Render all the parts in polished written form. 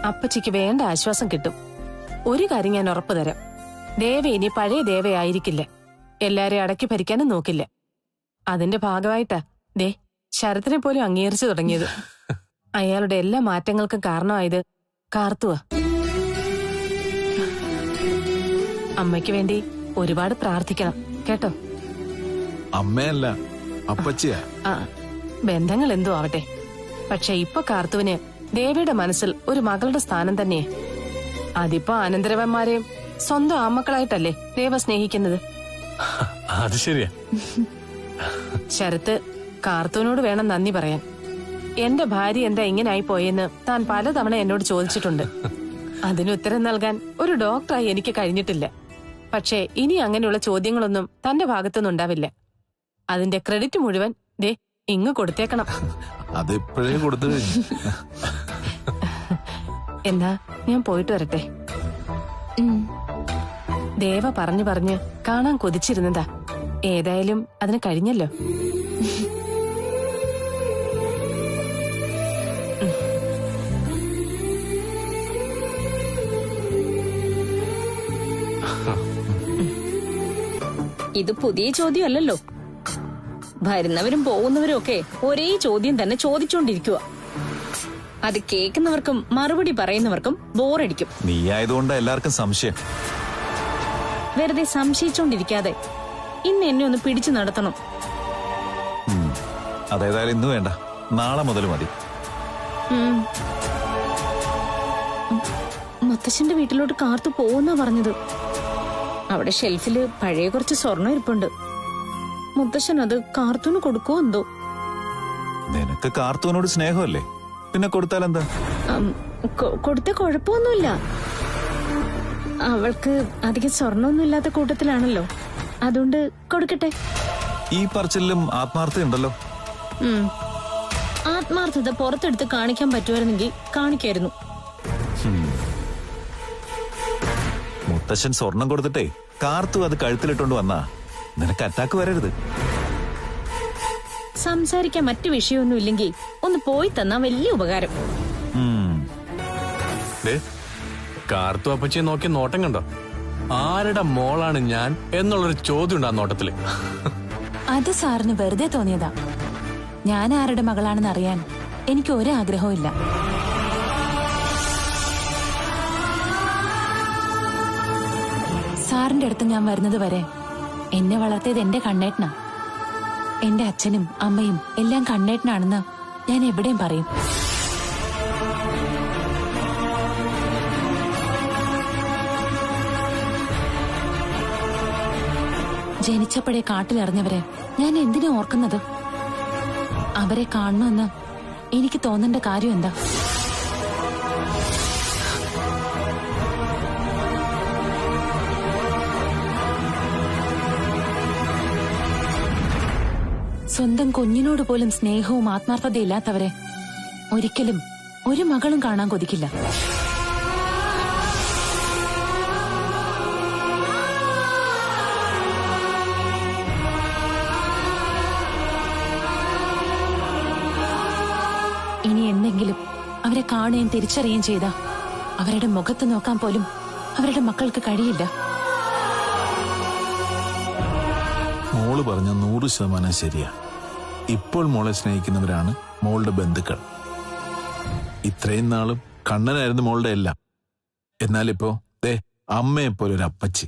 അപ്പച്ചിക്ക് വേണ്ട ആശ്വാസം കിട്ടും. ഒരു കാര്യം ഞാൻ ഉറപ്പു തരാം, ദേവ ഇനി പഴയ ദേവയായിരിക്കില്ല. എല്ലാരെയും അടക്കി ഭരിക്കാനും നോക്കില്ല. അതിന്റെ ഭാഗമായിട്ടാ ദേ ശരത്തിനെ പോലും അംഗീകരിച്ചു തുടങ്ങിയത്. അയാളുടെ എല്ലാ മാറ്റങ്ങൾക്കും കാരണമായത് കാർത്തുവാ. അമ്മയ്ക്ക് വേണ്ടി ഒരുപാട് പ്രാർത്ഥിക്കണം കേട്ടോ. അമ്മയല്ല, അപ്പച്ചിയാ. ബന്ധങ്ങൾ എന്തോ ആവട്ടെ, പക്ഷെ ഇപ്പൊ കാർത്തുവിന് ദേവിയുടെ മനസ്സിൽ ഒരു മകളുടെ സ്ഥാനം തന്നെ. അതിപ്പോ അനന്തരവന്മാരെയും സ്വന്തം ആമക്കളായിട്ടല്ലേ ദേവ സ്നേഹിക്കുന്നത്. അത് ശരിയാ. ശരത്ത് കാർത്തുവിനോട് വേണം നന്ദി പറയാൻ. എന്റെ ഭാര്യ എന്താ ഇങ്ങനായി പോയെന്ന് താൻ പലതവണ എന്നോട് ചോദിച്ചിട്ടുണ്ട്. അതിന് ഉത്തരം നൽകാൻ ഒരു ഡോക്ടറായി എനിക്ക് കഴിഞ്ഞിട്ടില്ല. പക്ഷേ ഇനി അങ്ങനെയുള്ള ചോദ്യങ്ങളൊന്നും തന്റെ ഭാഗത്തുനിന്നുണ്ടാവില്ല. അതിന്റെ ക്രെഡിറ്റ് മുഴുവൻ ദേ ഇങ്ങ് കൊടുത്തേക്കണം. അതിപ്പോഴേ കൊടുത്തു കഴിഞ്ഞു. എന്നാ ഞാൻ പോയിട്ട് വരട്ടെ. ദേവ പറഞ്ഞു പറഞ്ഞ് കാണാൻ കൊതിച്ചിരുന്നതാ. ഏതായാലും അതിന് കഴിഞ്ഞല്ലോ. ഇത് പുതിയ ചോദ്യമല്ലല്ലോ. വരുന്നവരും പോകുന്നവരും ഒക്കെ ഒരേ ചോദ്യം തന്നെ ചോദിച്ചോണ്ടിരിക്കുക. അത് കേൾക്കുന്നവർക്കും മറുപടി പറയുന്നവർക്കും ബോറടിക്കും. നീ ആയതുകൊണ്ട് എല്ലാവർക്കും സംശയം. വെറുതെ സംശയിച്ചോണ്ടിരിക്കാതെ ഇന്ന് എന്നെ ഒന്ന് പിടിച്ചു നടത്തണം. അതേതായാലും ഇന്ന് വേണ്ട, നാളെ മുതൽ മതി. മുത്തശ്ശന്റെ വീട്ടിലോട്ട് കാർത്തു പോകുന്നാ പറഞ്ഞത്. അവിടെ ഷെൽഫില് പഴയ കുറച്ച് സ്വർണ്ണം ഇരിപ്പുണ്ട്. മുത്തശ്ശൻ അത് കാർത്തൂന് കൊടുക്കുവോ എന്തോ. നിനക്ക് കാർത്തൂനോട് സ്നേഹമല്ലേ, പിന്നെ കൊടുത്താലെന്താ? കൊടുത്ത കുഴപ്പമൊന്നുമില്ല. അവൾക്ക് അധികം സ്വർണ്ണമൊന്നും ഇല്ലാത്ത കൂട്ടത്തിലാണല്ലോ, അതുകൊണ്ട് കൊടുക്കട്ടെ. ഈ പറച്ചിലും ആത്മാർത്ഥത ഉണ്ടല്ലോ. ആത്മാർത്ഥത പുറത്തെടുത്ത് കാണിക്കാൻ പറ്റുമായിരുന്നെങ്കിൽ കാണിക്കായിരുന്നു. മുത്തശ്ശൻ സ്വർണം കൊടുത്തിട്ടേ കാർത്തു അത് കഴുത്തിലിട്ടോണ്ട് വന്നാ നിനക്ക് അറ്റാക്ക് വരരുത്. സംസാരിക്കാൻ മറ്റു വിഷയമൊന്നും ഇല്ലെങ്കിൽ ഒന്ന് പോയി തന്നാ വലിയ ഉപകാരം. കാർത്തു അപ്പച്ചിയെ നോക്കി നോട്ടം കണ്ടോ? ആരുടെ മോളാണ് ഞാൻ എന്നുള്ളൊരു ചോദ്യം ഉണ്ട് ആ നോട്ടത്തില്. അത് സാറിന് വെറുതെ തോന്നിയതാ. ഞാൻ ആരുടെ മകളാണെന്ന് അറിയാൻ എനിക്ക് ഒരാഗ്രഹവും ഇല്ല. സാറിന്റെ അടുത്ത് ഞാൻ വരുന്നത് വരെ എന്നെ വളർത്തിയത് എന്റെ കണ്ണേട്ടനാ. എന്റെ അച്ഛനും അമ്മയും എല്ലാം കണ്ണേട്ടനാണെന്ന് ഞാൻ എവിടെയും പറയും. ജനിച്ചപ്പോഴേ കാട്ടിലിറങ്ങിയവരെ ഞാൻ എന്തിനാ ഓർക്കുന്നത്? അവരെ കാണണമെന്ന് എനിക്ക് തോന്നേണ്ട കാര്യം എന്താ? സ്വന്തം കുഞ്ഞിനോട് പോലും സ്നേഹവും ആത്മാർത്ഥതയില്ലാത്തവരെ ഒരിക്കലും ഒരു മകളും കാണാൻ കൊതിക്കില്ല. ഇനി എന്തെങ്കിലും അവരെ കാണുകയും തിരിച്ചറിയുകയും ചെയ്താ അവരുടെ മുഖത്ത് നോക്കാൻ പോലും അവരുടെ മക്കൾക്ക് കഴിയില്ല. മോള് പറഞ്ഞ 100% ശരിയാ. ഇപ്പോൾ മോളെ സ്നേഹിക്കുന്നവരാണ് മോളുടെ ബന്ധുക്കൾ. ഇത്രയും നാളും കണ്ണനായിരുന്നു മോളുടെ എല്ലാം. എന്നാലിപ്പോ അമ്മയെപ്പോലൊരു അപ്പച്ചി.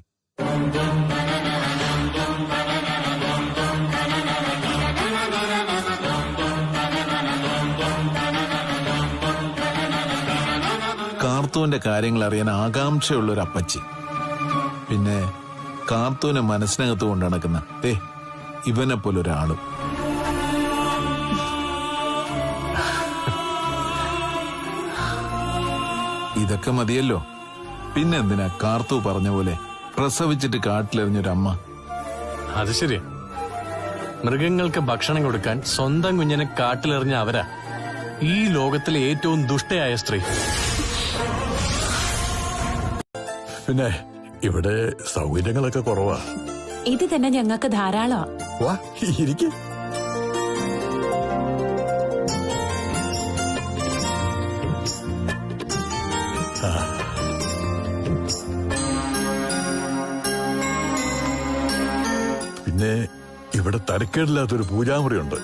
കാർത്തൂന്റെ കാര്യങ്ങൾ അറിയാൻ ആകാംക്ഷയുള്ളൊരു അപ്പച്ചി. പിന്നെ കാർത്തൂനെ മനസ്സിനകത്ത് കൊണ്ട് നടക്കുന്ന ഇവനെ പോലൊരാളും. ഇതൊക്കെ മതിയല്ലോ. പിന്നെന്തിനാ കാർത്തു പറഞ്ഞ പോലെ പ്രസവിച്ചിട്ട് കാട്ടിലെറിഞ്ഞൊരമ്മ? അത് ശരിയാ. മൃഗങ്ങൾക്ക് ഭക്ഷണം കൊടുക്കാൻ സ്വന്തം കുഞ്ഞിനെ കാട്ടിലെറിഞ്ഞ അവരാ ഈ ലോകത്തിലെ ഏറ്റവും ദുഷ്ടയായ സ്ത്രീ. പിന്നെ ഇവിടെ സൗകര്യങ്ങളൊക്കെ കുറവാ. ഇത് തന്നെ ഞങ്ങൾക്ക് ധാരാളമാ. വാ ഇരിക്കും. തരക്കേടില്ലാത്തൊരു പൂജാമുറിയുണ്ട്.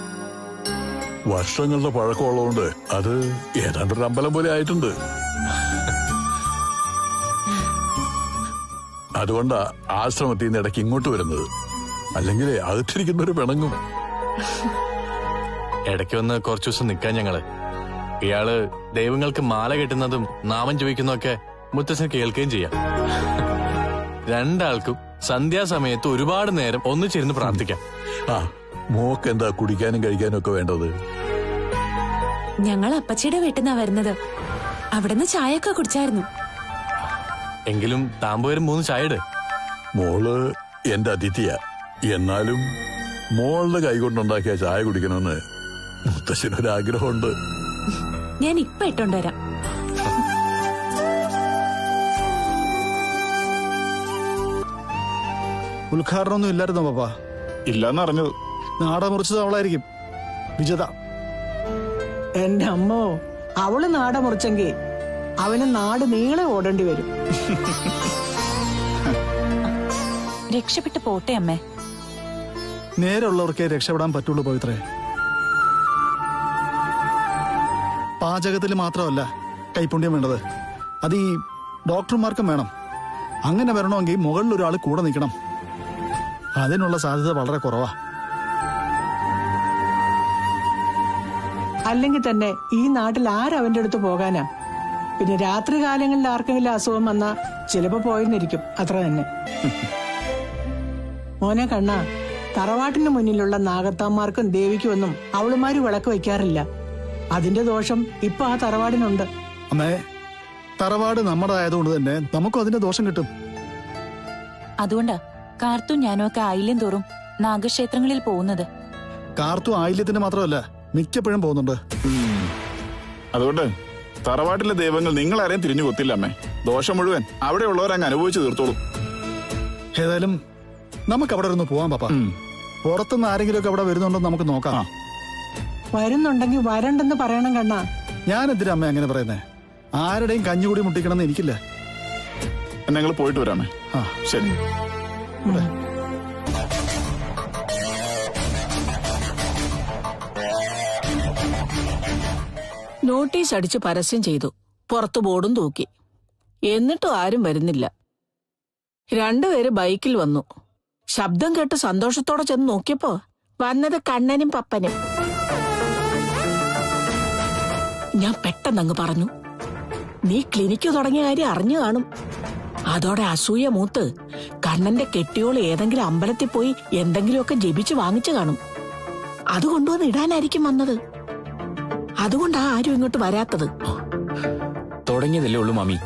വർഷങ്ങളുടെ പഴക്കമുള്ളതുകൊണ്ട് അത് ഏതാണ്ടൊരു അമ്പലം പോലെ ആയിട്ടുണ്ട്. അതുകൊണ്ടാ ആശ്രമത്തിൽ നിന്ന് ഇടയ്ക്ക് ഇങ്ങോട്ട് വരുന്നത്. അല്ലെങ്കിൽ അകത്തിരിക്കുന്നവര് പിണങ്ങും. ഇടയ്ക്ക് വന്ന് കുറച്ചു ദിവസം നിൽക്കാൻ ഞങ്ങള്. ഇയാള് ദൈവങ്ങൾക്ക് മാല കെട്ടുന്നതും നാമം ചോദിക്കുന്നതൊക്കെ മുത്തച്ഛൻ കേൾക്കുകയും ചെയ്യാം. രണ്ടാൾക്കും സന്ധ്യാസമയത്ത് ഒരുപാട് നേരം ഒന്നിച്ചിരുന്ന് പ്രാർത്ഥിക്കാം. ആ, മോക്ക് എന്താ കുടിക്കാനും കഴിക്കാനും ഒക്കെ വേണ്ടത്? ഞങ്ങൾ അപ്പച്ചിയുടെ വീട്ടിൽ നിന്നാ വരുന്നത്. അവിടുന്ന് ചായയൊക്കെ കുടിച്ചായിരുന്നു. എങ്കിലും താമ്പൂരും 3 ചായ ഇട്. മോള് എന്റെ അതിഥിയാ. എന്നാലും മോളുടെ കൈകൊണ്ടുണ്ടാക്കിയ ചായ കുടിക്കണമെന്ന് മുത്തശ്ശനൊരാഗ്രഹമുണ്ട്. ഞാൻ ഇപ്പൊ ഇട്ടോണ്ടുവരാം. ഉദ്ഘാടനമൊന്നും ഇല്ലായിരുന്നോ പാപ്പാ? ഇല്ലാന്ന് അറിഞ്ഞത്. നാട മുറിച്ചത് അവളായിരിക്കും, വിജത. എന്റെ അമ്മോ, അവള് നാട മുറിച്ചെങ്കിൽ അവന് നാട് നീളെ ഓടേണ്ടി വരും. രക്ഷപ്പെട്ടു പോട്ടെ അമ്മേ. നേരെയുള്ളവർക്കേ രക്ഷപ്പെടാൻ പറ്റുള്ളൂ പവിത്രേ. പാചകത്തിൽ മാത്രമല്ല കൈപുണ്യം വേണ്ടത്, അത് ഈ ഡോക്ടർമാർക്കും വേണം. അങ്ങനെ വരണമെങ്കിൽ മുകളിൽ ഒരാൾ കൂടെ നിൽക്കണം. അതിനുള്ള സാധ്യത വളരെ കുറവാ. അല്ലെങ്കിൽ തന്നെ ഈ നാട്ടിൽ ആരവന്റെ അടുത്ത് പോകാനാ? പിന്നെ രാത്രി കാലങ്ങളിൽ ആർക്കെങ്കിലും അസുഖം വന്നാ ചിലപ്പോ പോയെന്നിരിക്കും, അത്ര തന്നെ. മോനെ കണ്ണാ, തറവാട്ടിന് മുന്നിലുള്ള നാഗത്താന്മാർക്കും ദേവിക്കുമൊന്നും അവളുമാര് വിളക്ക് വയ്ക്കാറില്ല. അതിന്റെ ദോഷം ഇപ്പൊ ആ തറവാടിനുണ്ട്. അമ്മേ, തറവാട് നമ്മുടെ ആയതുകൊണ്ട് തന്നെ നമുക്കും അതിന്റെ ദോഷം കിട്ടും. അതുകൊണ്ടാ കാർത്തും ഞാനും ഒക്കെ ആയില്യം തോറും നാഗക്ഷേത്രങ്ങളിൽ പോകുന്നത്. കാർത്തു ആയില്യത്തിന് മാത്രമല്ല മിക്കപ്പോഴും പോകുന്നുണ്ട്. അതുകൊണ്ട് തറവാട്ടിലെ ദൈവങ്ങൾ നിങ്ങളാരെയും തിരിഞ്ഞു കൊത്തില്ല അമ്മേ. ദോഷം മുഴുവൻ അവിടെ ഉള്ളവരങ്ങ് അനുഭവിച്ചു തീർത്തോളൂ. ഏതായാലും നമുക്ക് അവിടെ ഒന്ന് പോവാൻ പാപ്പ. പുറത്തുനിന്ന് ആരെങ്കിലും ഒക്കെ അവിടെ വരുന്നുണ്ടോ നമുക്ക് നോക്കാം. വരുന്നുണ്ടെങ്കിൽ വരണ്ടെന്ന് പറയണം കണ്ണാ. ഞാൻ എന്തിനാ അമ്മ അങ്ങനെ പറയുന്നേ? ആരുടെയും കഞ്ഞുകൂടി മുട്ടിക്കണമെന്ന് എനിക്കില്ല. ഞങ്ങൾ പോയിട്ട് വരാമേ. ആ ശരി. നോട്ടീസ് അടിച്ച് പരസ്യം ചെയ്തു, പുറത്തു ബോർഡും തൂക്കി. എന്നിട്ടും ആരും വരുന്നില്ല. 2 പേര് ബൈക്കിൽ വന്നു. ശബ്ദം കേട്ട് സന്തോഷത്തോടെ ചെന്ന് നോക്കിയപ്പോ വന്നത് കണ്ണനും പപ്പനും. ഞാൻ പെട്ടെന്നങ്ങ് പറഞ്ഞു, നീ ക്ലിനിക്ക് തുടങ്ങിയ കാര്യം അറിഞ്ഞു കാണും. അതോടെ അസൂയ മൂത്ത് കണ്ണന്റെ കെട്ടിയോള് ഏതെങ്കിലും അമ്പലത്തിൽ പോയി എന്തെങ്കിലുമൊക്കെ ജപിച്ച് വാങ്ങിച്ചു കാണും. അത് കൊണ്ടുവന്ന് ഇടാനായിരിക്കും വന്നത്. അതുകൊണ്ടാ ആരും ഇങ്ങോട്ട് വരാത്തത്. തുടങ്ങിയതല്ലേ ഉള്ളൂ മാമി,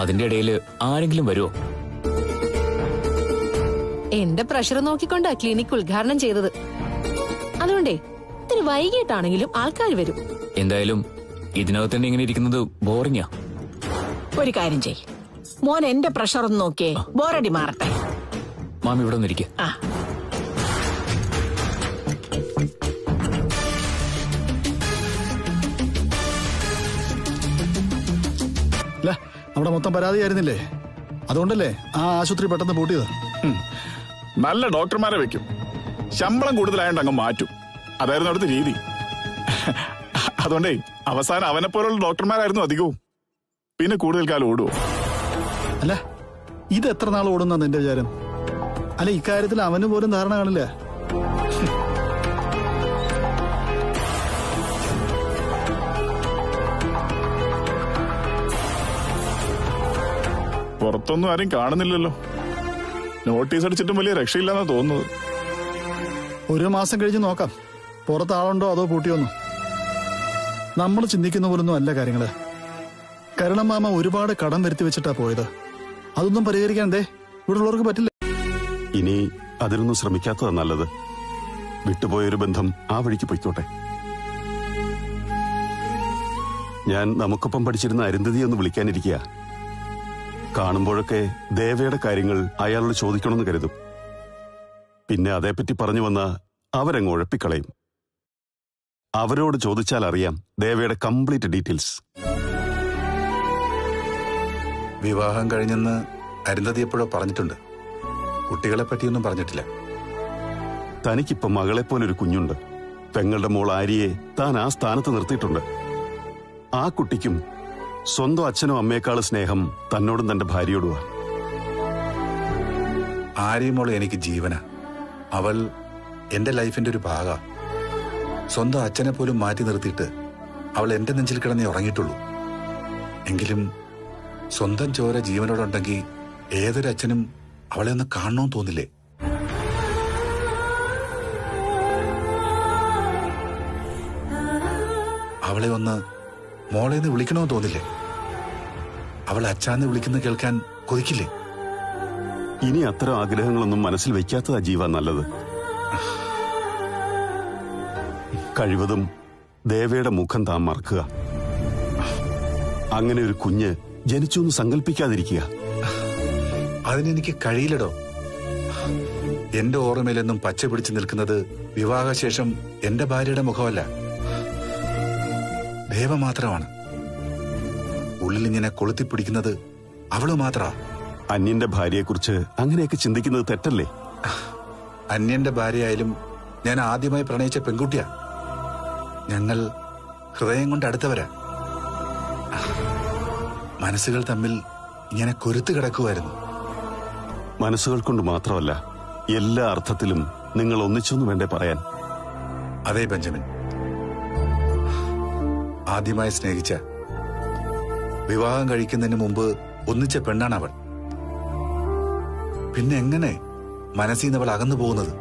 അതിന്റെ ഇടയിൽ ആരെങ്കിലും വരുമോ? എന്റെ പ്രഷർ നോക്കിക്കൊണ്ടാ ക്ലിനിക് ഉദ്ഘാടനം ചെയ്തത്. അതുകൊണ്ടേ ഇത്തിരി വൈകിട്ടാണെങ്കിലും ആൾക്കാർ വരും. എന്തായാലും ഇതിനകത്ത് തന്നെ ഇങ്ങനെ ഇരിക്കുന്നത് ബോറിങ്ങാ. ഒരു കാര്യം ചെയ് മോൻ, എന്റെ പ്രഷർ ഒന്ന് നോക്കിയേ, ബോറടി മാറട്ടെ. മാമി ഇവിടെ ഒന്നിരിക്കെ. ആ, അല്ല, അവിടെ മൊത്തം പരാതിയായിരുന്നില്ലേ? അതുകൊണ്ടല്ലേ ആ ആശുപത്രി പെട്ടെന്ന് പൂട്ടിയത്. നല്ല ഡോക്ടർമാരെ വെക്കും, ശമ്പളം കൂടുതലായോണ്ട് അങ്ങ് മാറ്റും. അതായിരുന്നു അവിടുത്തെ രീതി. അതുകൊണ്ടേ അവസാനം അവനെ പോലുള്ള ഡോക്ടർമാരായിരുന്നു അധികവും. പിന്നെ കൂടുതൽ കാലം ഓടുവോ? അല്ല, ഇത് എത്ര നാൾ ഓടുന്ന നിന്റെ വിചാരം? അല്ല, ഇക്കാര്യത്തിൽ അവന് പോലും ധാരണ കാണില്ല. പുറത്തൊന്നും ആരും കാണുന്നില്ലല്ലോ. നോട്ടീസ് അടിച്ചിട്ടും വലിയ രക്ഷയില്ലെന്നാ തോന്നുന്നത്. 1 മാസം കഴിഞ്ഞ് നോക്കാം, പുറത്ത് ആളുണ്ടോ അതോ പൂട്ടിയോന്നോ. നമ്മൾ ചിന്തിക്കുന്ന പോലൊന്നും അല്ല കാര്യങ്ങള്. കരുണം മാമ ഒരുപാട് കടം വരുത്തി വെച്ചിട്ടാ പോയത്. അതൊന്നും പരിഹരിക്കാൻ ഇവിടെ ഉള്ളവർക്ക് പറ്റില്ല. ഇനി അതിനൊന്നും ശ്രമിക്കാത്തതാ നല്ലത്. വിട്ടുപോയൊരു ബന്ധം ആ വഴിക്ക് പൊയ്ക്കോട്ടെ. ഞാൻ നമുക്കൊപ്പം പഠിച്ചിരുന്ന അരുന്ധതി ഒന്ന് വിളിക്കാനിരിക്കുക. കാണുമ്പോഴൊക്കെ ദേവയുടെ കാര്യങ്ങൾ അയാളോട് ചോദിക്കണമെന്ന് കരുതും. പിന്നെ അതേപ്പറ്റി പറഞ്ഞു വന്ന അവരങ്ങ് ഉഴപ്പിക്കളയും. അവരോട് ചോദിച്ചാൽ അറിയാം ദേവയുടെ കംപ്ലീറ്റ് ഡീറ്റെയിൽസ്. വിവാഹം കഴിഞ്ഞെന്ന് അരുന്ധതി എപ്പോഴോ പറഞ്ഞിട്ടുണ്ട്. കുട്ടികളെ പറ്റിയൊന്നും പറഞ്ഞിട്ടില്ല. തനിക്കിപ്പം മകളെപ്പോലൊരു കുഞ്ഞുണ്ട്. പെങ്ങളുടെ മോൾ ആര്യയെ താൻ ആ സ്ഥാനത്ത് നിർത്തിയിട്ടുണ്ട്. ആ കുട്ടിക്കും സ്വന്തം അച്ഛനോ അമ്മയെക്കാൾ സ്നേഹം തന്നോടും തന്റെ ഭാര്യയോടുവാ. ആര്യമോള് എനിക്ക് ജീവന. അവൾ എന്റെ ലൈഫിന്റെ ഒരു ഭാഗ. സ്വന്തം അച്ഛനെ പോലും മാറ്റി നിർത്തിയിട്ട് അവൾ എന്റെ നെഞ്ചിൽ കിടന്നേ ഉറങ്ങിയിട്ടുള്ളൂ. എങ്കിലും സ്വന്തം ചോര ജീവനോടുണ്ടെങ്കിൽ ഏതൊരു അച്ഛനും അവളെ ഒന്ന് കാണണമെന്ന് തോന്നില്ലേ? അവളെ ഒന്ന് മോളേന്ന് വിളിക്കണമെന്ന് തോന്നില്ലേ? അവൾ അച്ഛാന്ന് വിളിക്കുന്ന കേൾക്കാൻ കൊതിക്കില്ലേ? ഇനി അത്തരം ആഗ്രഹങ്ങളൊന്നും മനസ്സിൽ വെക്കാത്തതാ ജീവ നല്ലത്. കഴിവതും ദേവയുടെ മുഖം താൻ മറക്കുക. അങ്ങനെ ഒരു കുഞ്ഞ് ജനിച്ചു എന്ന് സങ്കല്പിക്കാതിരിക്കുക. അതിനെനിക്ക് കഴിയില്ലടോ. എന്റെ ഓർമ്മയിലെന്നും പച്ച പിടിച്ചു നിൽക്കുന്നത് വിവാഹശേഷം എന്റെ ഭാര്യയുടെ മുഖമല്ല, ദേവ മാത്രമാണ്. ഉള്ളിലിങ്ങനെ കൊളുത്തിപ്പിടിക്കുന്നത് അവള് മാത്രാ. അന്യന്റെ ഭാര്യയെക്കുറിച്ച് അങ്ങനെയൊക്കെ ചിന്തിക്കുന്നത് തെറ്റല്ലേ? അന്യന്റെ ഭാര്യയായാലും ഞാൻ ആദ്യമായി പ്രണയിച്ച പെൺകുട്ടിയാ. ഞങ്ങൾ ഹൃദയം കൊണ്ട് അടുത്തവരാ. മനസ്സുകൾ തമ്മിൽ ഇങ്ങനെ കൊരുത്തു കിടക്കുമായിരുന്നു. മനസ്സുകൾ കൊണ്ട് മാത്രമല്ല, എല്ലാ അർത്ഥത്തിലും നിങ്ങൾ ഒന്നിച്ചൊന്നും വേണ്ടേ പറയാൻ? അതെ ബെഞ്ചമിൻ, ആദ്യമായി സ്നേഹിച്ച, വിവാഹം കഴിക്കുന്നതിന് മുമ്പ് ഒന്നിച്ച പെണ്ണാണ് അവൾ. പിന്നെ എങ്ങനെ മനസ്സിൽ നിന്ന് അവൾ അകന്നു പോകുന്നത്?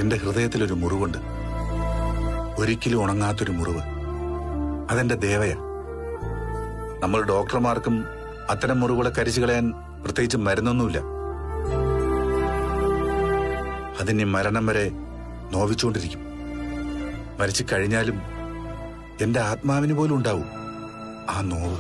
എന്റെ ഹൃദയത്തിലൊരു മുറിവുണ്ട്, ഒരിക്കലും ഉണങ്ങാത്തൊരു മുറിവ്. അതെന്റെ ദേവയ. നമ്മൾ ഡോക്ടർമാർക്കും അത്തരം മുറിവുകളെ കരിച്ചു കളയാൻ പ്രത്യേകിച്ച് മരുന്നൊന്നുമില്ല. അതിന് മരണം വരെ നോവിച്ചുകൊണ്ടിരിക്കും. മരിച്ചു കഴിഞ്ഞാലും എന്റെ ആത്മാവിന് പോലും ഉണ്ടാവും ആ നോവ്.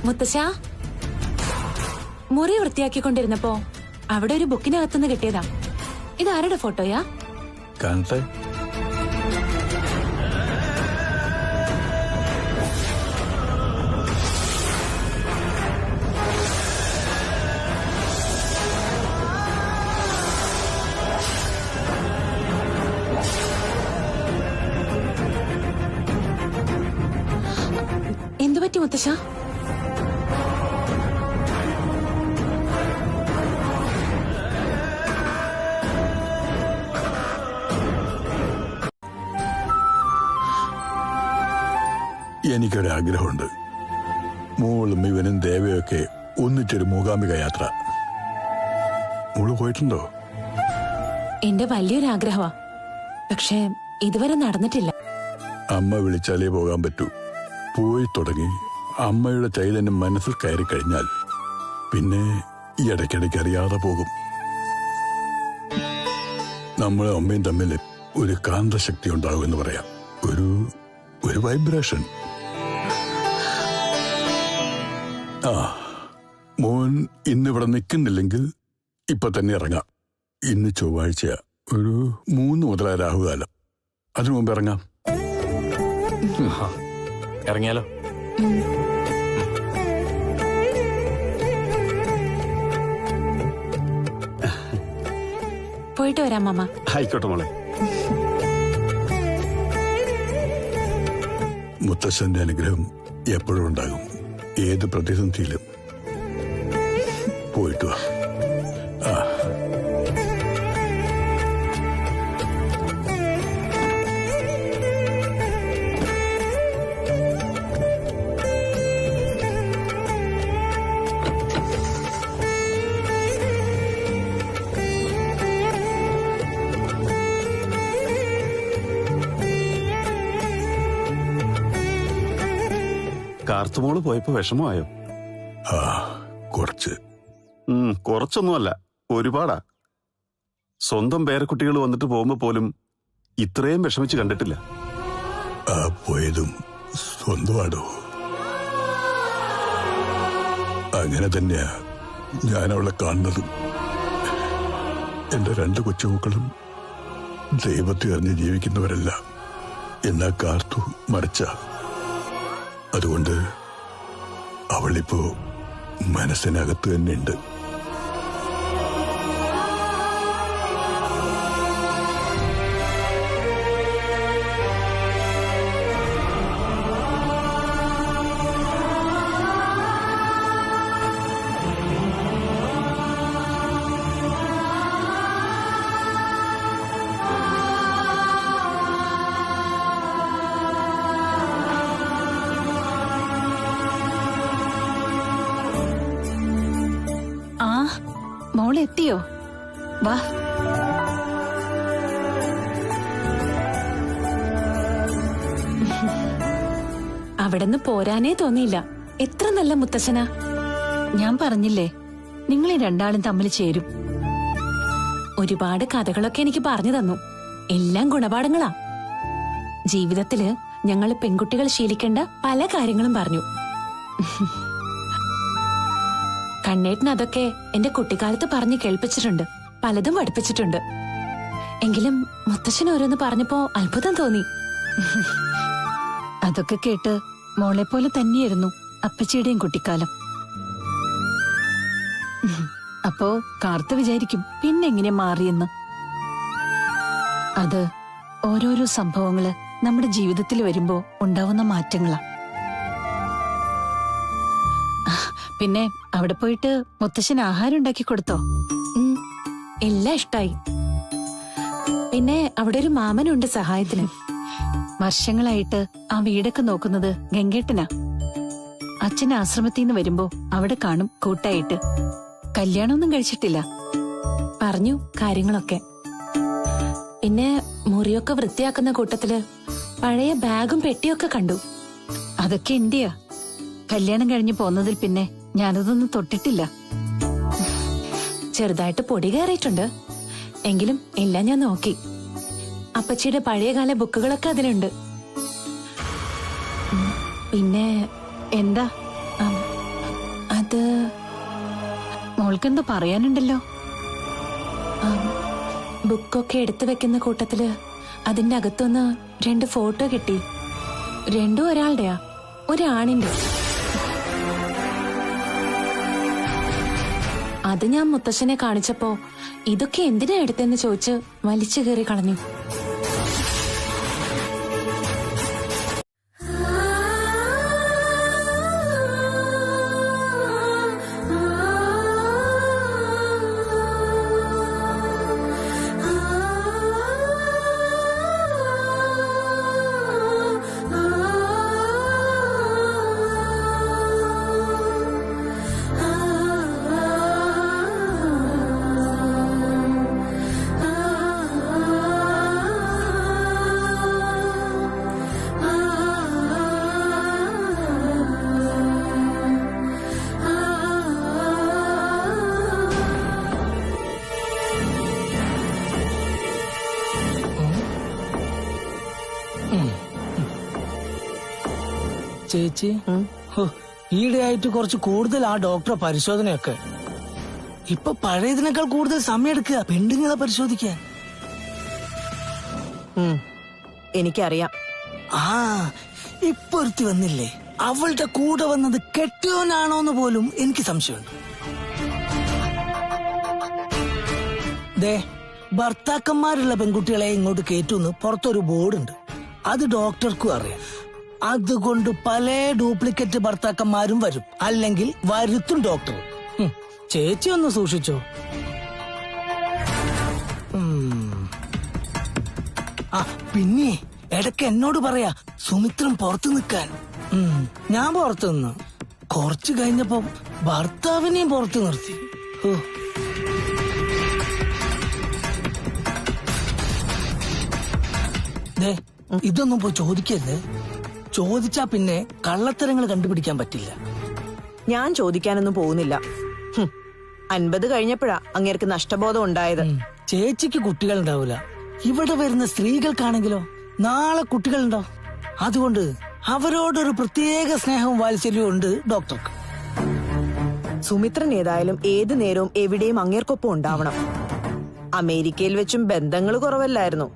മുത്തശ്ശ, മുറി വൃത്തിയാക്കിക്കൊണ്ടിരുന്നപ്പോ അവിടെ ഒരു ബുക്കിനകത്തുനിന്ന് കിട്ടിയതാ. ഇത് ആരുടെ ഫോട്ടോയാ? കാണട്ടെ. എന്തുപറ്റി മുത്തശ്ശ? എനിക്കൊരാഗ്രഹമുണ്ട്. മോളും ഇവനും ദേവയൊക്കെ ഒന്നിച്ചൊരു മൂകാംബിക യാത്ര. മോള് പോയിട്ടുണ്ടോ? എന്റെ വലിയൊരു ആഗ്രഹമാ, പക്ഷേ ഇതുവരെ നടന്നിട്ടില്ല. അമ്മ വിളിച്ചാലേ പോകാൻ പറ്റൂ. പോയി തുടങ്ങി അമ്മയുടെ ചൈതന്യം മനസ്സിൽ കയറി കഴിഞ്ഞാൽ പിന്നെ ഈ ഇടയ്ക്കിടയ്ക്ക് അറിയാതെ പോകും. നമ്മളും അമ്മയും തമ്മിൽ ഒരു കാന്തശക്തി ഉണ്ടാകുമെന്ന് പറയാം. ഒരു വൈബ്രേഷൻ. മോൻ ഇന്നിവിടെ നിൽക്കുന്നില്ലെങ്കിൽ ഇപ്പൊ തന്നെ ഇറങ്ങാം. ഇന്ന് ചൊവ്വാഴ്ച ഒരു 3 മുതലാ രാഹുകാലം. അതിനു മുമ്പ് ഇറങ്ങാം. ഇറങ്ങിയാലോ? പോയിട്ട് വരാം മാമ. ആയിക്കോട്ടെ മോളെ. മുത്തശ്ശന്റെ അനുഗ്രഹം എപ്പോഴും ഉണ്ടാകും, ഏത് പ്രതിസന്ധിയിലും. പോയിട്ട് വാ. ആ കാർത്തുമോള് പോയപ്പോ വിഷമമായോ? ആ കുറച്ച്. കുറച്ചൊന്നുമല്ല, ഒരുപാടാ. സ്വന്തം പേരക്കുട്ടികൾ വന്നിട്ട് പോകുമ്പോ പോലും ഇത്രയും വിഷമിച്ച് കണ്ടിട്ടില്ല. ആ പോയതും സ്വന്തമാടോ? അങ്ങനെ തന്നെയാ ഞാൻ അവളെ കാണുന്നതും. എന്റെ 2 കൊച്ചുമക്കളും ദൈവത്തെ അറിഞ്ഞ് ജീവിക്കുന്നവരല്ല. എന്നാ കാർത്തു മറിച്ച. അതുകൊണ്ട് അവളിപ്പോ മനസ്സിനകത്ത് തന്നെ ഉണ്ട്. മോളെത്തിയോ? വാ. അവിടെന്ന് പോരാനേ തോന്നിയില്ല. എത്ര നല്ല മുത്തശ്ശനാ. ഞാൻ പറഞ്ഞില്ലേ, നിങ്ങളീ 2 തമ്മിൽ ചേരും. ഒരുപാട് കഥകളൊക്കെ എനിക്ക് പറഞ്ഞു തന്നു. എല്ലാം ഗുണപാഠങ്ങളാ. ജീവിതത്തില് ഞങ്ങള് പെൺകുട്ടികൾ ശീലിക്കേണ്ട പല കാര്യങ്ങളും പറഞ്ഞു. കണ്ണേട്ടൻ അതൊക്കെ എന്റെ കുട്ടിക്കാലത്ത് പറഞ്ഞു കേൾപ്പിച്ചിട്ടുണ്ട്, പലതും പഠിപ്പിച്ചിട്ടുണ്ട്. എങ്കിലും മുത്തശ്ശൻ ഓരോന്ന് പറഞ്ഞപ്പോ അത്ഭുതം തോന്നി. അതൊക്കെ കേട്ട് മോളെ പോലെ തന്നെയായിരുന്നു അപ്പച്ചിയുടെയും കുട്ടിക്കാലം. അപ്പോ കാർത്ത് വിചാരിക്കും പിന്നെങ്ങനെ മാറിയെന്ന്. അത് ഓരോരോ സംഭവങ്ങള് നമ്മുടെ ജീവിതത്തിൽ വരുമ്പോ ഉണ്ടാവുന്ന മാറ്റങ്ങളാ. പിന്നെ അവിടെ പോയിട്ട് മുത്തശ്ശൻ ആഹാരം ഉണ്ടാക്കി കൊടുത്തോ? എല്ലാം ഇഷ്ടായി. പിന്നെ അവിടെ ഒരു മാമനുണ്ട് സഹായത്തിന്. വർഷങ്ങളായിട്ട് ആ വീടൊക്കെ നോക്കുന്നത് ഗംഗേട്ടനാ. അച്ഛൻ ആശ്രമത്തിന്ന് വരുമ്പോ അവിടെ കാണും കൂട്ടായിട്ട്. കല്യാണമൊന്നും കഴിച്ചിട്ടില്ല. പറഞ്ഞു കാര്യങ്ങളൊക്കെ. പിന്നെ മുറിയൊക്കെ വൃത്തിയാക്കുന്ന കൂട്ടത്തില് പഴയ ബാഗും പെട്ടിയൊക്കെ കണ്ടു. അതൊക്കെ എന്റെയാ. കല്യാണം കഴിഞ്ഞു പോന്നതിൽ പിന്നെ ഞാനതൊന്നും തൊട്ടിട്ടില്ല. ചെറുതായിട്ട് പൊടി കയറിയിട്ടുണ്ട്. എങ്കിലും എല്ലാം ഞാൻ നോക്കി. അപ്പച്ചിയുടെ പഴയകാല ബുക്കുകളൊക്കെ അതിലുണ്ട്. പിന്നെ എന്താ അത്? മോൾക്കെന്തോ പറയാനുണ്ടല്ലോ. ബുക്കൊക്കെ എടുത്തു വെക്കുന്ന കൂട്ടത്തില് അതിന്റെ അകത്തുനിന്ന് 2 ഫോട്ടോ കിട്ടി. 2 ഒരാളുടെയാ, ഒരാണിന്റെ. അത് ഞാൻ മുത്തശ്ശനെ കാണിച്ചപ്പോ ഇതൊക്കെ എന്തിനാ എടുത്തെന്ന് ചോദിച്ച് വലിച്ചു കയറി കളഞ്ഞു. ചേച്ചി, ഈയിടെയായിട്ട് കുറച്ച് കൂടുതൽ ആ ഡോക്ടറെ പരിശോധനയൊക്കെ. ഇപ്പൊ പഴയതിനേക്കാൾ കൂടുതൽ സമയം എടുക്കുക പെണ്ണുങ്ങളെ പരിശോധിക്കാൻ. എനിക്കറിയാം. ആ ഇപ്പൊ ഒരുത്തി വന്നില്ലേ, അവളുടെ കൂടെ വന്നത് കെട്ടിയോനാണോന്ന് പോലും എനിക്ക് സംശയമുണ്ട്. ദേ, ഭർത്താക്കന്മാരുള്ള പെൺകുട്ടികളെ ഇങ്ങോട്ട് കയറ്റുന്നു പുറത്തൊരു ബോർഡുണ്ട്. അത് ഡോക്ടർക്കും അറിയാം. അതുകൊണ്ട് പല ഡ്യൂപ്ലിക്കേറ്റ് ഭർത്താക്കന്മാരും വരും, അല്ലെങ്കിൽ വരുത്തും ഡോക്ടർ. ചേച്ചി ഒന്ന് സൂക്ഷിച്ചോ. ആ പിന്നെ ഇടയ്ക്ക് എന്നോട് പറയാ സുമിത്രൻ പുറത്തു നിൽക്കാൻ. ഞാൻ പുറത്തു നിന്നു. കുറച്ചു കഴിഞ്ഞപ്പോ ഭർത്താവിനെയും പുറത്തു നിർത്തി. ഇതൊന്നും പോയി ചോദിക്കരുത്. ചോദിച്ചാ പിന്നെ കള്ളത്തരങ്ങൾ കണ്ടുപിടിക്കാൻ പറ്റില്ല. ഞാൻ ചോദിക്കാനൊന്നും പോകുന്നില്ല. 50 കഴിഞ്ഞപ്പോഴാ അങ്ങേർക്ക് നഷ്ടബോധം ഉണ്ടായത്. ചേച്ചിക്ക് കുട്ടികൾ ഉണ്ടാവൂല, ഇവിടെ വരുന്ന സ്ത്രീകൾക്കാണെങ്കിലോ നാളെ കുട്ടികളുണ്ടോ. അതുകൊണ്ട് അവരോടൊരു പ്രത്യേക സ്നേഹവും വാത്സല്യവും ഉണ്ട് ഡോക്ടർക്ക്. സുമിത്രൻ ഏതായാലും ഏത് നേരവും എവിടെയും അങ്ങേർക്കൊപ്പം ഉണ്ടാവണം. അമേരിക്കയിൽ വെച്ചും ബന്ധങ്ങൾ കുറവല്ലായിരുന്നു.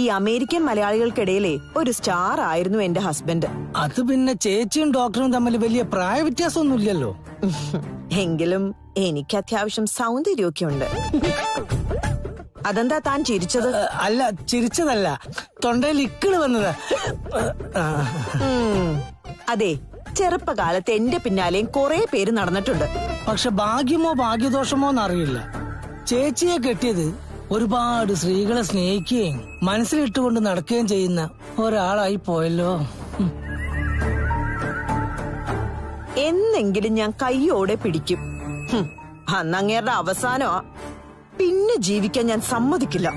ഈ അമേരിക്കൻ മലയാളികൾക്കിടയിലെ ഒരു സ്റ്റാർ ആയിരുന്നു എന്റെ ഹസ്ബൻഡ്. അത് പിന്നെ ചേച്ചിയും ഡോക്ടറും തമ്മിൽ വലിയ പ്രായ വ്യത്യാസമൊന്നും ഇല്ലല്ലോ. എങ്കിലും എനിക്ക് അത്യാവശ്യം സൗന്ദര്യമൊക്കെ ഉണ്ട്. അതെന്താ താൻ ചിരിച്ചത്? അല്ല, ചിരിച്ചതല്ല, തൊണ്ടയിൽ ഇക്കിള് വന്നത്. അതെ, ചെറുപ്പകാലത്ത് എന്റെ പിന്നാലെയും കുറെ പേര് നടന്നിട്ടുണ്ട്. പക്ഷെ ഭാഗ്യമോ ഭാഗ്യദോഷമോ എന്നറിയില്ല, ചേച്ചിയെ കെട്ടിയത് ഒരുപാട് സ്ത്രീകളെ സ്നേഹിക്കുകയും മനസ്സിലിട്ടുകൊണ്ട് നടക്കുകയും ചെയ്യുന്ന ഒരാളായി പോയല്ലോ. എന്നെങ്കിലും ഞാൻ കയ്യോടെ പിടിക്കും. അന്നങ്ങേരുടെ അവസാനമാ. പിന്നെ ജീവിക്കാൻ ഞാൻ സമ്മതിക്കില്ല.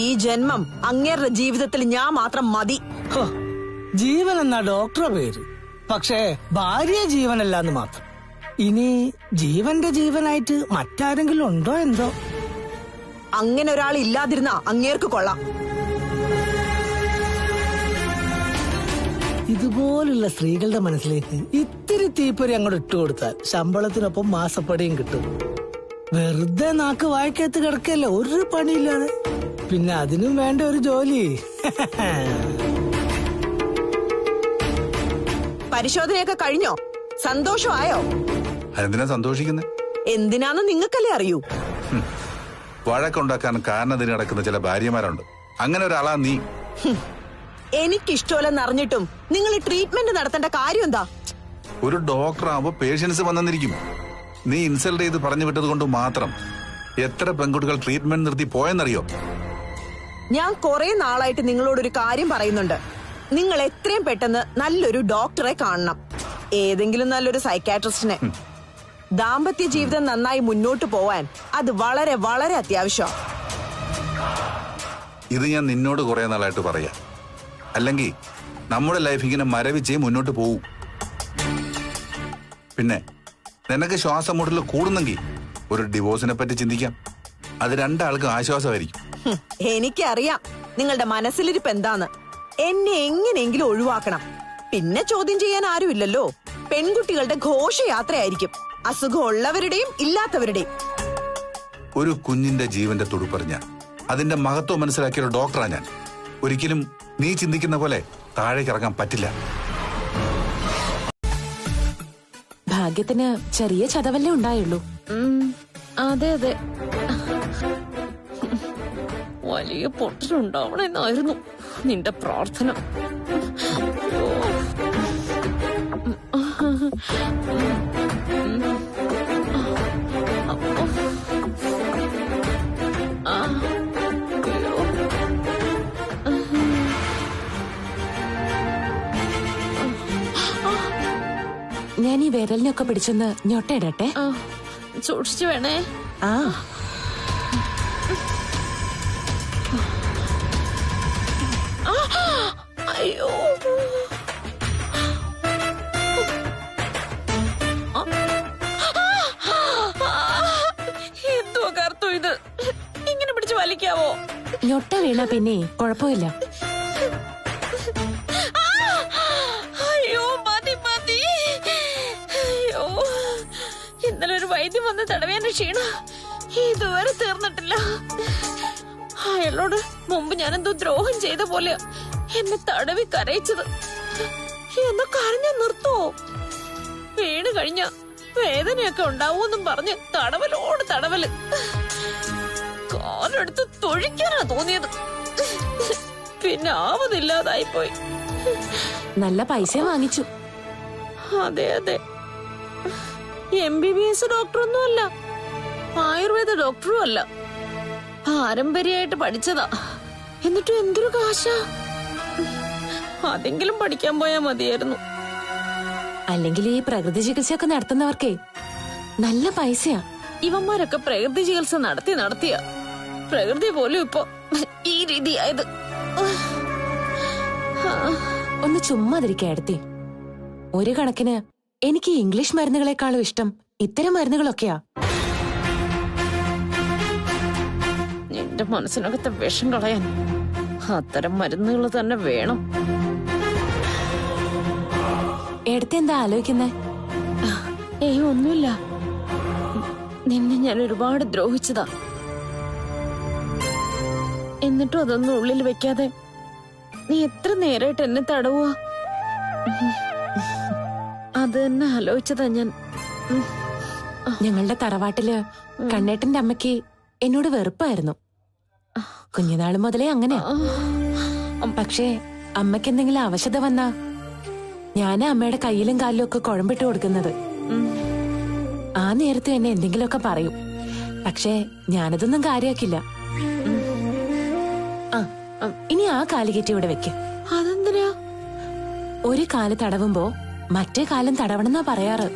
ഈ ജന്മം അങ്ങേരുടെ ജീവിതത്തിൽ ഞാൻ മാത്രം മതി. ജീവൻ എന്നാ ഡോക്ടറുടെ പേര്, പക്ഷേ ഭാര്യ ജീവനല്ലാന്ന് മാത്രം. ഇനി ജീവന്റെ ജീവനായിട്ട് മറ്റാരെങ്കിലും ഉണ്ടോ എന്തോ. അങ്ങനെ ഒരാൾ ഇല്ലാതിരുന്ന അങ്ങേർക്ക് കൊള്ളാം. ഇതുപോലുള്ള സ്ത്രീകളുടെ മനസ്സിലേക്ക് ഇത്തിരി തീപ്പൊരി അങ്ങോട്ട് ഇട്ടുകൊടുത്താൽ ശമ്പളത്തിനൊപ്പം മാസപ്പടിയും കിട്ടും. വെറുതെ നാക്ക് വായിക്കകത്ത് കിടക്കല്ല, ഒരു പണിയില്ലാതെ. പിന്നെ അതിനും വേണ്ട ഒരു ജോലി. പരിശോധനയൊക്കെ കഴിഞ്ഞോ? സന്തോഷമായോ? എന്തിനാ സന്തോഷിക്കുന്നത്? എന്തിനാന്ന് നിങ്ങൾക്കല്ലേ അറിയൂ. വഴക്കുണ്ടാക്കാൻ കാരണത്തിന് നടക്കുന്ന ചില ഭാര്യമാരുണ്ട്. അങ്ങനെ ഒരാളാ നീ. എനിക്കിഷ്ടമല്ലെന്ന് അറിഞ്ഞിട്ടും നിങ്ങൾ ട്രീറ്റ്മെന്റ് നടത്തേണ്ട കാര്യം എന്താ? ഒരു ഡോക്ടർ ആവുമ്പോ പേഷ്യൻസ് വന്നിരിക്കും. നീ ഇൻസൾട്ട് ചെയ്ത് പറഞ്ഞു വിട്ടത് കൊണ്ട് മാത്രം എത്ര പെൺകുട്ടികൾ ട്രീറ്റ്മെന്റ് നിർത്തി പോയെന്നറിയോ? ഞാൻ കുറെ നാളായിട്ട് നിങ്ങളോടൊരു കാര്യം പറയുന്നുണ്ട്. നിങ്ങൾ എത്രയും പെട്ടെന്ന് നല്ലൊരു ഡോക്ടറെ കാണണം. ഏതെങ്കിലും നല്ലൊരു സൈക്കാട്രിസ്റ്റിനെ. ദാമ്പത്യ ജീവിതം നന്നായി മുന്നോട്ട് പോവാൻ അത് വളരെ വളരെ അത്യാവശ്യമാണ്. ഇത് ഞാൻ നിന്നോട് കുറെ നാളായിട്ട് പറയാം. അല്ലെങ്കിൽ നമ്മുടെ ലൈഫ് ഇങ്ങനെ മരവിച്ചേ മുന്നോട്ട് പോവും. പിന്നെ നിനക്ക് ശ്വാസം മുട്ടൽ കൂടുന്നെങ്കിൽ ഒരു ഡിവോഴ്സിനെ പറ്റി ചിന്തിക്കാം. അത് രണ്ടാൾക്കും ആശ്വാസമായിരിക്കും. എനിക്കറിയാം നിങ്ങളുടെ മനസ്സിലിരിപ്പ് എന്താന്ന്. എന്നെ എങ്ങനെയെങ്കിലും ഒഴിവാക്കണം. പിന്നെ ചോദ്യം ചെയ്യാൻ ആരുമില്ലല്ലോ. പെൺകുട്ടികളുടെ ഘോഷയാത്രയായിരിക്കും, അസുഖമുള്ളവരുടെയും ഇല്ലാത്തവരുടെയും. ഒരു കുഞ്ഞിന്റെ ജീവന്റെ തുടുപ്പറിഞ്ഞ അതിന്റെ മഹത്വം മനസ്സിലാക്കിയ ഒരു ഡോക്ടറാ ഞാൻ. ഒരിക്കലും നീ ചിന്തിക്കുന്ന പോലെ താഴേക്ക് ഇറങ്ങാൻ പറ്റില്ല. ഭാഗ്യത്തിന് ചെറിയ ചതവല്ലേ ഉണ്ടായുള്ളൂ. അതെ അതെ, വലിയ പൊട്ടലുണ്ടാവണമെന്നായിരുന്നു നിന്റെ പ്രാർത്ഥന. ഞാൻ ഈ വിരലിനൊക്കെ പിടിച്ചൊന്ന് ഞൊട്ടയിടട്ടെ. സൂക്ഷിച്ചു വേണേ. അയ്യോ, എന്തോ കറുത്തു ഇത്. ഇങ്ങനെ പിടിച്ച് വലിക്കാവോ? ഞൊട്ട വീണ പിന്നെ കുഴപ്പമില്ല. അയ്യോ മതി മതി. അയ്യോ, ഇന്നലെ ഒരു വൈദ്യം വന്ന് തടവേന്റെ ക്ഷീണ ഇതുവരെ തീർന്നിട്ടില്ല. അയാളോട് മുമ്പ് ഞാനെന്തോ ദ്രോഹം ചെയ്ത പോലെ എന്നെ തടവി കരയിച്ചത്. എന്നാ കരഞ്ഞ നിർത്തോ? വീണ് കഴിഞ്ഞ വേദനയൊക്കെ ഉണ്ടാവൂന്നും പറഞ്ഞ് തടവലോട് തടവല്. കാലെടുത്ത് തൊഴിക്കാനാ തോന്നിയത്. പിന്നെ ആവതില്ലാതായിപ്പോയി. നല്ല പൈസ വാങ്ങിച്ചു. അതെ അതെ, MBBS ഡോക്ടറൊന്നും അല്ല, ആയുർവേദ ഡോക്ടറും അല്ല, പാരമ്പര്യമായിട്ട് പഠിച്ചതാ. എന്നിട്ടും എന്തൊരു കാശാ. അതെങ്കിലും പഠിക്കാൻ പോയാ മതിയായിരുന്നു. അല്ലെങ്കിൽ ഈ പ്രകൃതി ചികിത്സയൊക്കെ നടത്തുന്നവർക്കേ നല്ല പൈസയാ. ഇവന്മാരൊക്കെ പ്രകൃതി ചികിത്സ നടത്തിയ പ്രകൃതി പോലും ഇപ്പൊ ഈ രീതിയായത്. ഒന്ന് ചുമ്മാതിരിക്കടുത്തി. ഒരു കണക്കിന് എനിക്ക് ഇംഗ്ലീഷ് മരുന്നുകളെക്കാളും ഇഷ്ടം ഇത്തരം മരുന്നുകളൊക്കെയാ. നിന്റെ മനസ്സിനകത്തെ വിഷം കളയാൻ അത്തരം മരുന്നുകൾ തന്നെ വേണം. എടുത്തെന്താ ആലോചിക്കുന്നേ? ഒന്നുമില്ല. നിന്നെ ഞാൻ ഒരുപാട് ദ്രോഹിച്ചതാ. എന്നിട്ടും അതൊന്നും ഉള്ളിൽ വെക്കാതെ നീ എത്ര നേരായിട്ട് എന്നെ തടവുക. അത് തന്നെ ആലോചിച്ചതാ ഞാൻ. ഞങ്ങളുടെ തറവാട്ടില് കണ്ണേട്ടന്റെ അമ്മയ്ക്ക് എന്നോട് വെറുപ്പായിരുന്നു. കുഞ്ഞുനാള് മുതലേ അങ്ങനെയാ. പക്ഷേ അമ്മയ്ക്ക് എന്തെങ്കിലും അവശത വന്നാ ഞാനാ അമ്മയുടെ കയ്യിലും കാലിലും ഒക്കെ കുഴമ്പിട്ട് കൊടുക്കുന്നത്. ആ നേരത്ത് എന്നെ എന്തെങ്കിലുമൊക്കെ പറയും. പക്ഷേ ഞാനതൊന്നും കാര്യാക്കില്ല. ഇനി ആ കാല് കെട്ടി ഇവിടെ വെക്ക്. അതെന്തിനാ? ഒരു കാല് തടവുമ്പോ മറ്റേ കാലം തടവണമെന്നാ പറയാറ്.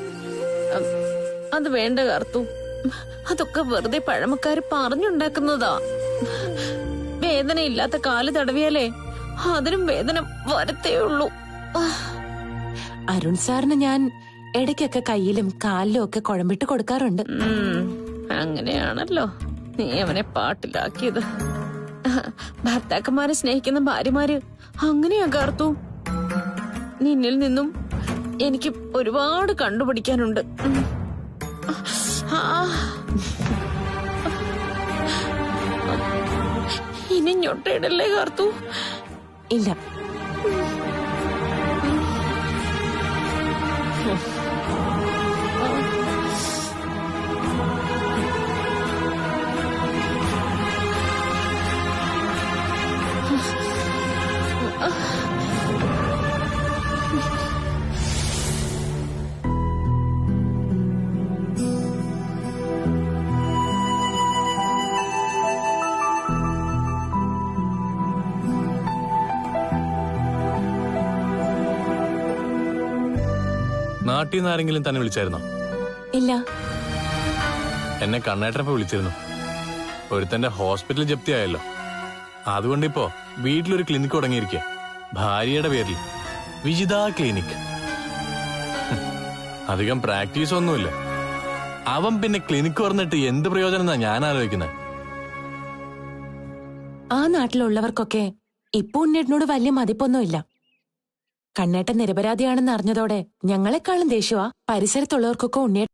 അത് വേണ്ട കാർത്തു. അതൊക്കെ വെറുതെ പഴമക്കാര് പറഞ്ഞുണ്ടാക്കുന്നതാ. വേദനയില്ലാത്ത കാല് തടവിയാലേ അതിനും വേദന വരത്തേ ഉള്ളൂ. അരുൺ സാറിന് ഞാൻ ഇടയ്ക്കൊക്കെ കയ്യിലും കാലിലും ഒക്കെ കുഴമ്പിട്ട് കൊടുക്കാറുണ്ട്. അങ്ങനെയാണല്ലോ നീ അവനെ പാട്ടിലാക്കിയത്. ഭർത്താക്കന്മാരെ സ്നേഹിക്കുന്ന ഭാര്യമാര് അങ്ങനെയാ കാർത്തു. നിന്നിൽ നിന്നും എനിക്ക് ഒരുപാട് കണ്ടുപിടിക്കാനുണ്ട്. ഇനി ഞൊട്ടയിടല്ലേ കാർത്തു? ഇല്ല. നാട്ടിൽ നിന്ന് ആരെങ്കിലും തന്നെ വിളിച്ചായിരുന്നോ? ഇല്ല. എന്നെ കണ്ണേട്ടനപ്പോ വിളിച്ചിരുന്നു. ഒരുത്തന്റെ ഹോസ്പിറ്റൽ ജപ്തിയായല്ലോ. അതുകൊണ്ടിപ്പോ വീട്ടിലൊരു ക്ലിനിക്ക് തുടങ്ങിയിരിക്കുക. ഭാര്യയുടെ പേരിൽ വിജിത ക്ലിനിക്. അധികം പ്രാക്ടീസ് ഒന്നുമില്ല. അവൻ പിന്നെ ക്ലിനിക്ക് തുറന്നിട്ട് എന്ത് പ്രയോജനം എന്നാ ഞാൻ ആലോചിക്കുന്നത്. ആ നാട്ടിലുള്ളവർക്കൊക്കെ ഇപ്പൊ ഉണ്ണേട്ടനോട് വലിയ മതിപ്പൊന്നുമില്ല. കണ്ണേട്ടൻ നിരപരാധിയാണെന്ന് അറിഞ്ഞതോടെ ഞങ്ങളെക്കാളും ദേഷ്യമാ പരിസരത്തുള്ളവർക്കൊക്കെ ഉണ്ണേട്ടൻ.